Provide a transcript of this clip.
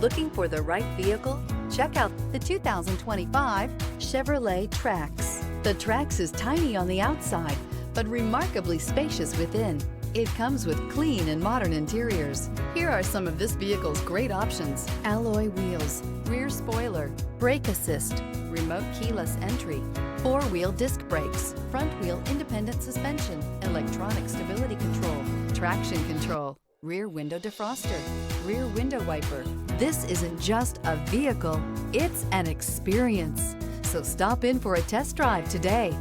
Looking for the right vehicle? Check out the 2025 Chevrolet Trax. The Trax is tiny on the outside, but remarkably spacious within. It comes with clean and modern interiors. Here are some of this vehicle's great options: alloy wheels, rear spoiler, brake assist, remote keyless entry, four-wheel disc brakes, front-wheel independent suspension, electronic stability control, traction control, rear window defroster, rear window wiper. This isn't just a vehicle, it's an experience. So stop in for a test drive today.